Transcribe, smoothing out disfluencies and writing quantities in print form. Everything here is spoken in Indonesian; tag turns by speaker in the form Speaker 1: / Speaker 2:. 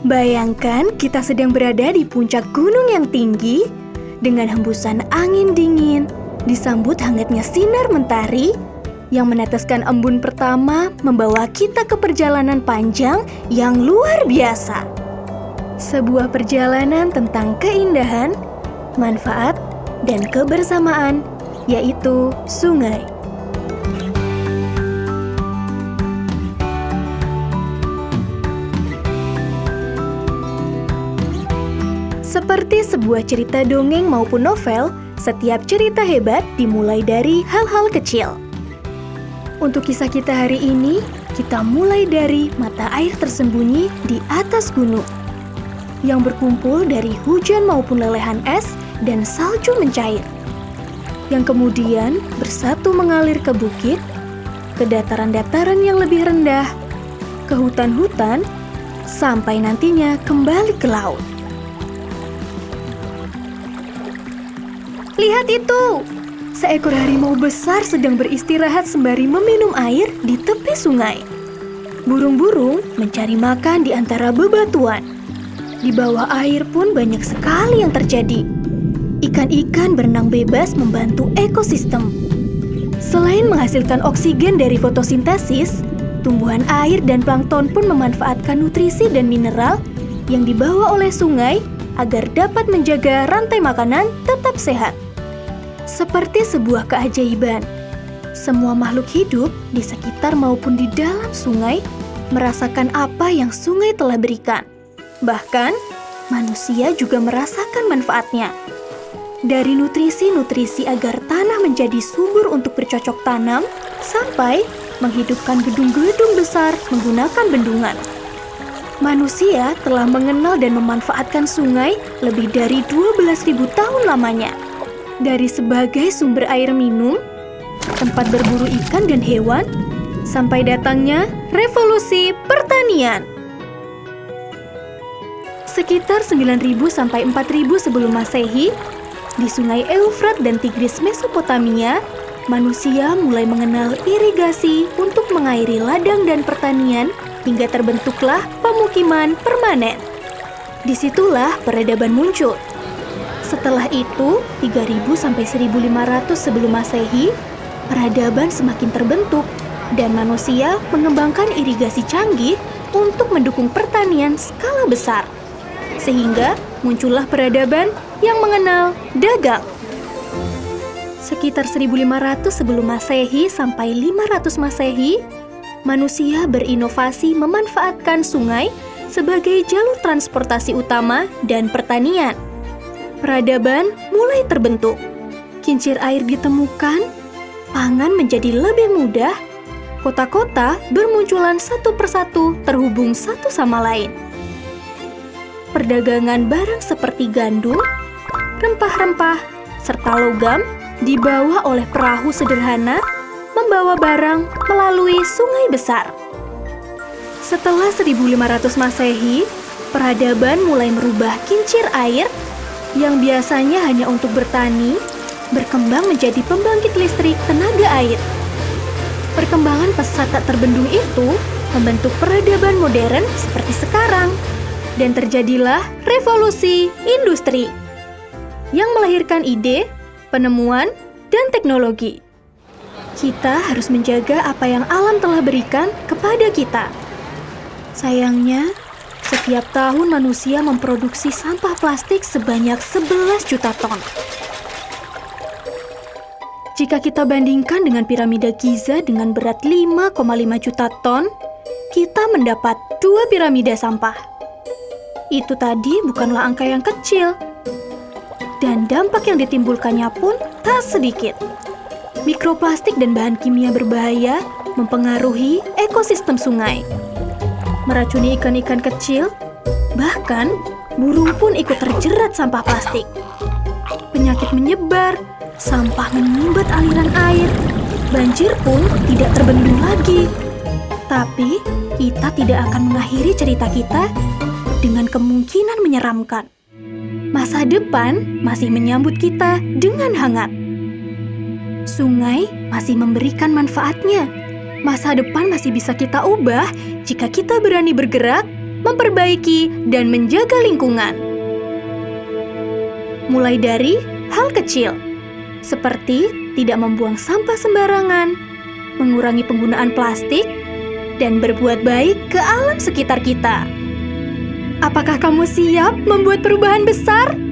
Speaker 1: Bayangkan kita sedang berada di puncak gunung yang tinggi dengan hembusan angin dingin, disambut hangatnya sinar mentari yang meneteskan embun pertama membawa kita ke perjalanan panjang yang luar biasa. Sebuah perjalanan tentang keindahan, manfaat, dan kebersamaan, yaitu sungai. Seperti sebuah cerita dongeng maupun novel, setiap cerita hebat dimulai dari hal-hal kecil. Untuk kisah kita hari ini, kita mulai dari mata air tersembunyi di atas gunung, yang berkumpul dari hujan maupun lelehan es dan salju mencair, yang kemudian bersatu mengalir ke bukit, ke dataran-dataran yang lebih rendah, ke hutan-hutan, sampai nantinya kembali ke laut. Lihat itu! Seekor harimau besar sedang beristirahat sembari meminum air di tepi sungai. Burung-burung mencari makan di antara bebatuan. Di bawah air pun banyak sekali yang terjadi. Ikan-ikan berenang bebas membantu ekosistem. Selain menghasilkan oksigen dari fotosintesis, tumbuhan air dan plankton pun memanfaatkan nutrisi dan mineral yang dibawa oleh sungai agar dapat menjaga rantai makanan tetap sehat. Seperti sebuah keajaiban, semua makhluk hidup di sekitar maupun di dalam sungai merasakan apa yang sungai telah berikan. Bahkan, manusia juga merasakan manfaatnya. Dari nutrisi-nutrisi agar tanah menjadi subur untuk bercocok tanam, sampai menghidupkan gedung-gedung besar menggunakan bendungan. Manusia telah mengenal dan memanfaatkan sungai lebih dari 12.000 tahun lamanya. Dari sebagai sumber air minum, tempat berburu ikan dan hewan, sampai datangnya revolusi pertanian. Sekitar 9.000 sampai 4.000 sebelum Masehi, di sungai Eufrat dan Tigris Mesopotamia, manusia mulai mengenal irigasi untuk mengairi ladang dan pertanian hingga terbentuklah pemukiman permanen. Disitulah peradaban muncul. Setelah itu, 3000 sampai 1500 sebelum Masehi, peradaban semakin terbentuk dan manusia mengembangkan irigasi canggih untuk mendukung pertanian skala besar. Sehingga muncullah peradaban yang mengenal dagang. Sekitar 1500 sebelum Masehi sampai 500 Masehi, manusia berinovasi memanfaatkan sungai sebagai jalur transportasi utama dan pertanian. Peradaban mulai terbentuk, kincir air ditemukan, pangan menjadi lebih mudah, kota-kota bermunculan satu persatu terhubung satu sama lain. Perdagangan barang seperti gandum, rempah-rempah, serta logam dibawa oleh perahu sederhana membawa barang melalui sungai besar. Setelah 1500 Masehi, peradaban mulai merubah kincir air yang biasanya hanya untuk bertani, berkembang menjadi pembangkit listrik tenaga air. Perkembangan pesat tak terbendung itu membentuk peradaban modern seperti sekarang. Dan terjadilah revolusi industri yang melahirkan ide, penemuan, dan teknologi. Kita harus menjaga apa yang alam telah berikan kepada kita. Sayangnya, setiap tahun manusia memproduksi sampah plastik sebanyak 11 juta ton. Jika kita bandingkan dengan piramida Giza dengan berat 5,5 juta ton, kita mendapat 2 piramida sampah. Itu tadi bukanlah angka yang kecil. Dan dampak yang ditimbulkannya pun tak sedikit. Mikroplastik dan bahan kimia berbahaya mempengaruhi ekosistem sungai. Meracuni ikan-ikan kecil, bahkan burung pun ikut terjerat sampah plastik. Penyakit menyebar, sampah menyumbat aliran air, banjir pun tidak terbendung lagi. Tapi kita tidak akan mengakhiri cerita kita dengan kemungkinan menyeramkan. Masa depan masih menyambut kita dengan hangat. Sungai masih memberikan manfaatnya. Masa depan masih bisa kita ubah jika kita berani bergerak, memperbaiki, dan menjaga lingkungan. Mulai dari hal kecil, seperti tidak membuang sampah sembarangan, mengurangi penggunaan plastik, dan berbuat baik ke alam sekitar kita. Apakah kamu siap membuat perubahan besar?